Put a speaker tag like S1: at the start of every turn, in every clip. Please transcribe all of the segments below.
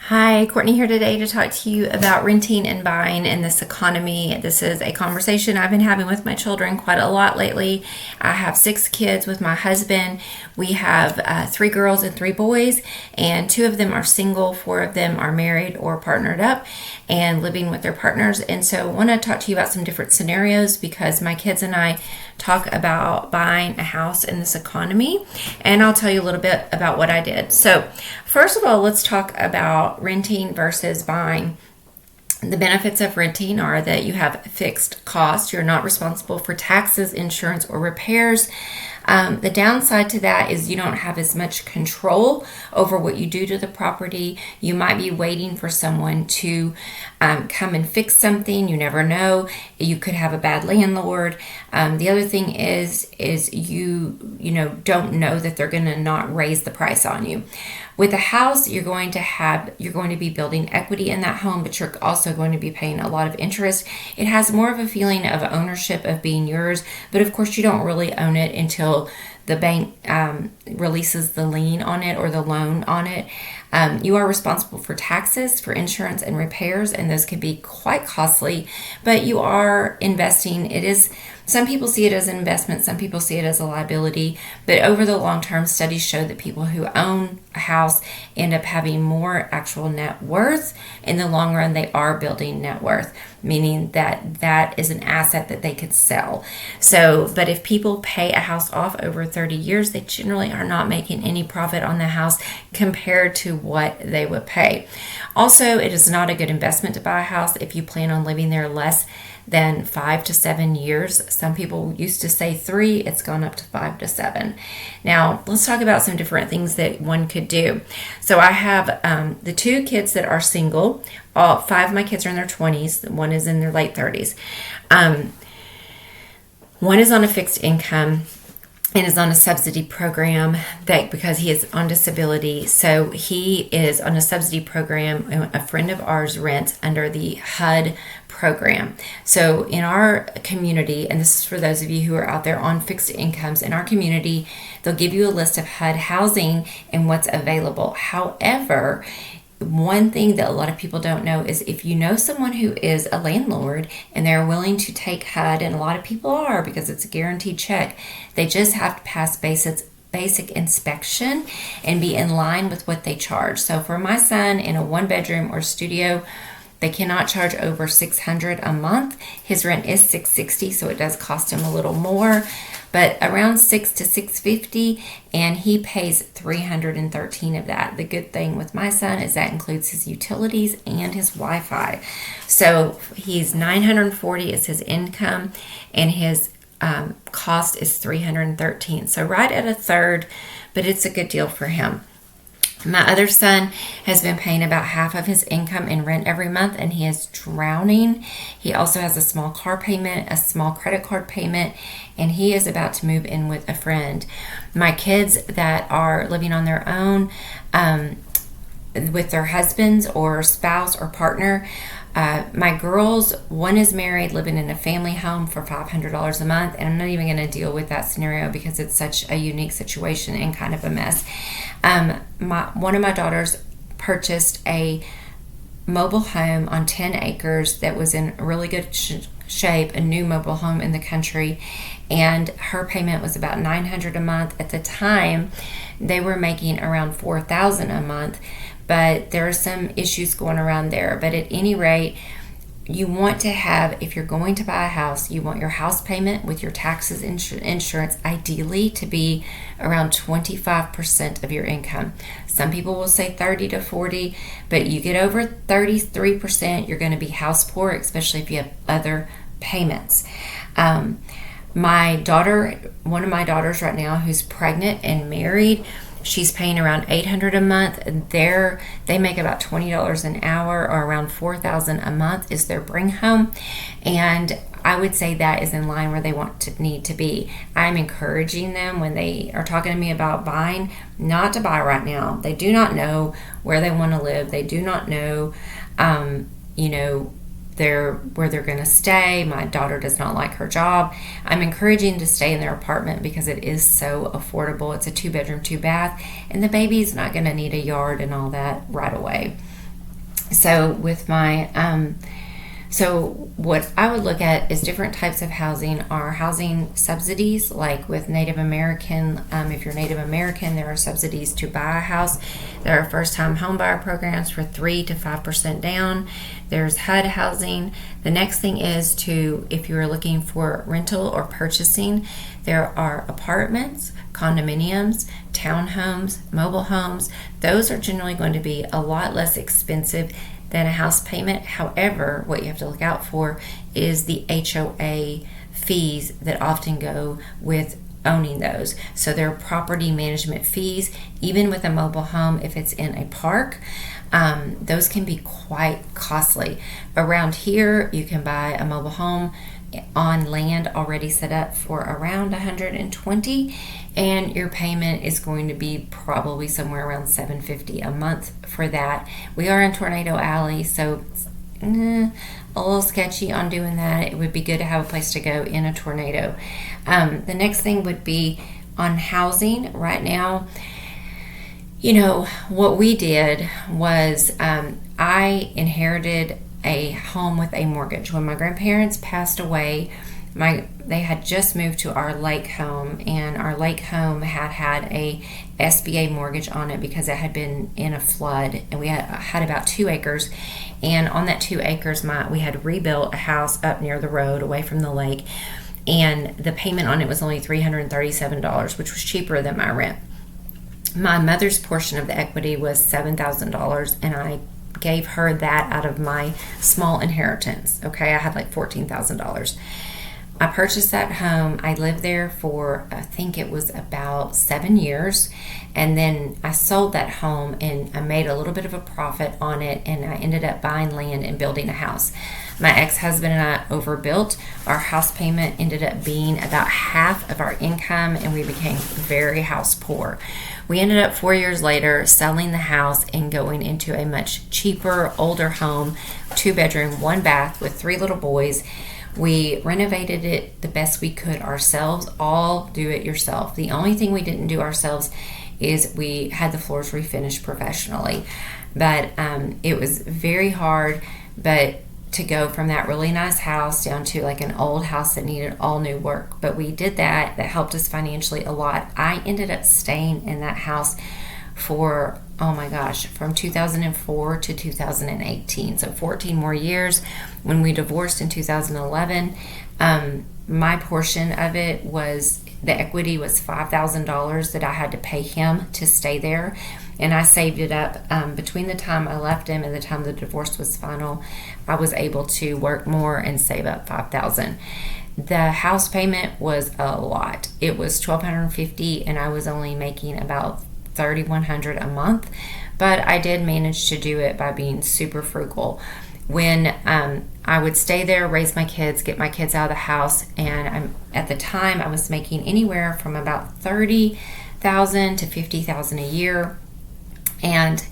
S1: Hi, Courtney here today to talk to you about renting and buying in this economy. This is a conversation I've been having with my children quite a lot lately. I have 6 kids with my husband. We have 3 girls and 3 boys, and 2 of them are single, 4 of them are married or partnered up and living with their partners. And so I want to talk to you about some different scenarios because my kids and I talk about buying a house in this economy, and I'll tell you a little bit about what I did. So first of all, let's talk about renting versus buying. The benefits of renting are that you have fixed costs. You're not responsible for taxes, insurance, or repairs. The downside to that is you don't have as much control over what you do to the property. You might be waiting for someone to come and fix something. You never know. You could have a bad landlord. The other thing is you don't know that they're going to not raise the price on you. With a house, you're going to be building equity in that home, but you're also going to be paying a lot of interest. It has more of a feeling of ownership of being yours, but of course you don't really own it until the bank releases the lien on it or the loan on it. You are responsible for taxes, for insurance, and repairs, and those can be quite costly, but you are investing. Some people see it as an investment, some people see it as a liability, but over the long term, studies show that people who own a house end up having more actual net worth. In the long run, they are building net worth, meaning that is an asset that they could sell. But if people pay a house off over 30 years, they generally are not making any profit on the house compared to what they would pay. Also, it is not a good investment to buy a house if you plan on living there less than 5 to 7 years. Some people used to say 3, it's gone up to 5 to 7. Now, let's talk about some different things that one could do. So I have the 2 kids that are single. All 5 of my kids are in their 20s. One is in their late 30s. One is on a fixed income and is on a subsidy program because he is on disability. So he is on a subsidy program. A friend of ours rents under the HUD program. So in our community, and this is for those of you who are out there on fixed incomes, in our community, they'll give you a list of HUD housing and what's available. However, one thing that a lot of people don't know is if you know someone who is a landlord and they're willing to take HUD, and a lot of people are because it's a guaranteed check, they just have to pass basic inspection and be in line with what they charge. So for my son in a 1-bedroom or studio, they cannot charge over $600 a month. His rent is $660, so it does cost him a little more, but around $600 to $650, and he pays $313 of that. The good thing with my son is that includes his utilities and his Wi-Fi. So he's $940 is his income, and his cost is $313. So right at a third, but it's a good deal for him. My other son has been paying about half of his income in rent every month, and he is drowning. He also has a small car payment, a small credit card payment, and he is about to move in with a friend. My kids that are living on their own with their husbands or spouse or partner, my girls, one is married, living in a family home for $500 a month, and I'm not even going to deal with that scenario because it's such a unique situation and kind of a mess. One of my daughters purchased a mobile home on 10 acres that was in really good shape, a new mobile home in the country, and her payment was about $900 a month. At the time, they were making around $4,000 a month, but there are some issues going around there. But at any rate, you want to have, if you're going to buy a house, you want your house payment with your taxes, insurance, ideally to be around 25% of your income. Some people will say 30 to 40, but you get over 33%, you're going to be house poor, especially if you have other payments. My daughter, one of my daughters right now who's pregnant and married, she's paying around $800 a month. They make about $20 an hour, or around $4,000 a month is their bring home. And I would say that is in line where they need to be. I'm encouraging them when they are talking to me about buying, not to buy right now. They do not know where they want to live. They do not know, where they're going to stay. My daughter does not like her job. I'm encouraging to stay in their apartment because it is so affordable. It's a 2-bedroom, 2-bath, and the baby's not going to need a yard and all that right away. So with my so what I would look at is different types of housing are housing subsidies, like with Native American. If you're Native American, there are subsidies to buy a house. There are first-time home buyer programs for 3 to 5% down. There's HUD housing. The next thing is if you're looking for rental or purchasing, there are apartments, condominiums, townhomes, mobile homes. Those are generally going to be a lot less expensive than a house payment. However, what you have to look out for is the HOA fees that often go with owning those. So there are property management fees, even with a mobile home, if it's in a park. Those can be quite costly. Around here, you can buy a mobile home on land already set up for around $120, and your payment is going to be probably somewhere around $750 a month for that. We are in Tornado Alley, so a little sketchy on doing that. It would be good to have a place to go in a tornado. The next thing would be on housing. Right now, what we did was I inherited a home with a mortgage. When my grandparents passed away, they had just moved to our lake home, and our lake home had a SBA mortgage on it because it had been in a flood, and we had about 2 acres, and on that 2 acres we had rebuilt a house up near the road away from the lake, and the payment on it was only $337, which was cheaper than my rent. My mother's portion of the equity was $7,000, and I gave her that out of my small inheritance. Okay, I had like $14,000. I purchased that home. I lived there for, I think it was about 7 years. And then I sold that home and I made a little bit of a profit on it. And I ended up buying land and building a house. My ex-husband and I overbuilt. Our house payment ended up being about half of our income, and we became very house poor. We ended up 4 years later selling the house and going into a much cheaper, older home, 2-bedroom, 1 bath with 3 little boys. We renovated it the best we could ourselves, all do it yourself. The only thing we didn't do ourselves is we had the floors refinished professionally. But it was very hard, but to go from that really nice house down to like an old house that needed all new work. But we did that. That helped us financially a lot. I ended up staying in that house for, oh my gosh, from 2004 to 2018. So 14 more years. When we divorced in 2011, my portion of it was, the equity was $5,000 that I had to pay him to stay there. And I saved it up between the time I left him and the time the divorce was final. I was able to work more and save up $5,000. The house payment was a lot. It was $1,250, and I was only making about $3,100 a month. But I did manage to do it by being super frugal. When I would stay there, raise my kids, get my kids out of the house, and at the time I was making anywhere from about $30,000 to $50,000 a year. And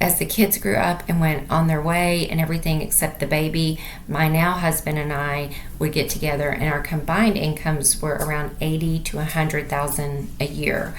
S1: as the kids grew up and went on their way and everything except the baby, my now husband and I would get together, and our combined incomes were around $80,000 to $100,000 a year.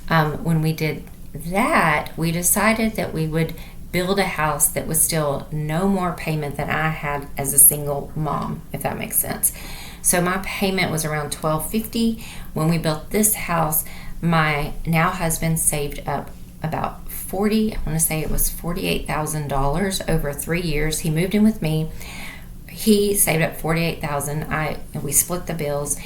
S1: When we did that, we decided that we would build a house that was still no more payment than I had as a single mom, if that makes sense. So my payment was around $1,250. When we built this house, my now husband saved up about I want to say it was $48,000 over 3 years. He moved in with me. He saved up $48,000. We split the bills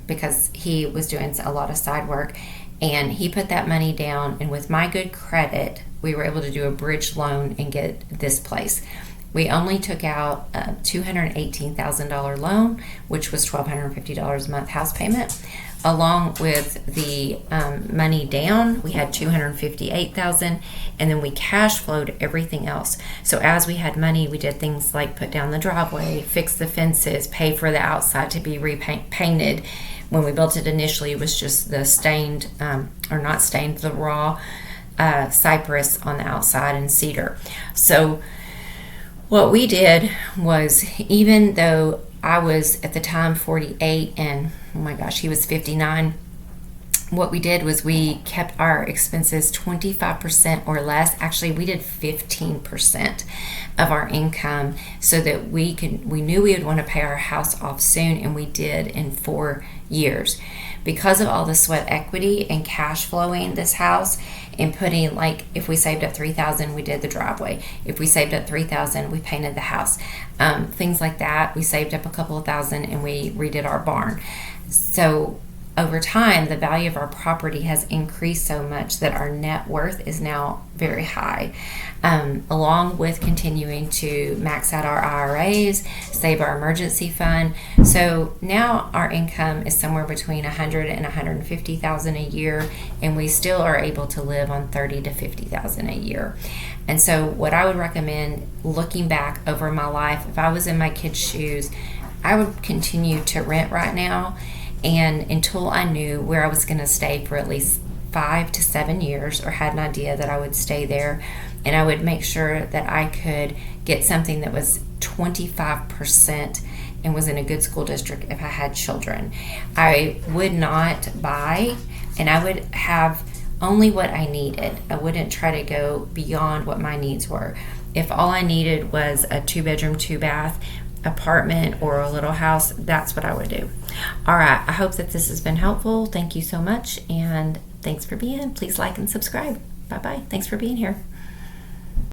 S1: because he was doing a lot of side work, and he put that money down. And with my good credit, we were able to do a bridge loan and get this place. We only took out a $218,000 loan, which was $1,250 a month house payment. Along with the money down, we had $258,000, and then we cash flowed everything else. So as we had money, we did things like put down the driveway, fix the fences, pay for the outside to be painted. When we built it initially, it was just the stained, or not stained, the raw cypress on the outside and cedar. So what we did was, even though I was at the time 48 and oh my gosh, he was 59, what we did was we kept our expenses 25% or less. Actually, we did 15% of our income, so that we knew we would want to pay our house off soon, and we did in 4 years. Because of all the sweat equity and cash flowing this house, and putting, like, if we saved up $3,000, we did the driveway. If we saved up $3,000, we painted the house. Things like that. We saved up a couple of thousand and we redid our barn. So over time, the value of our property has increased so much that our net worth is now very high, along with continuing to max out our IRAs, save our emergency fund. So now our income is somewhere between $100,000 and $150,000 a year, and we still are able to live on $30,000 to $50,000 a year. And so what I would recommend, looking back over my life, if I was in my kids' shoes, I would continue to rent right now, and until I knew where I was going to stay for at least 5 to 7 years, or had an idea that I would stay there, and I would make sure that I could get something that was 25% and was in a good school district if I had children. I would not buy, and I would have only what I needed. I wouldn't try to go beyond what my needs were. If all I needed was a 2-bedroom, 2-bath apartment or a little house, that's what I would do. All right, I hope that this has been helpful. Thank you so much, and thanks for being. Please like and subscribe. Bye-bye. Thanks for being here.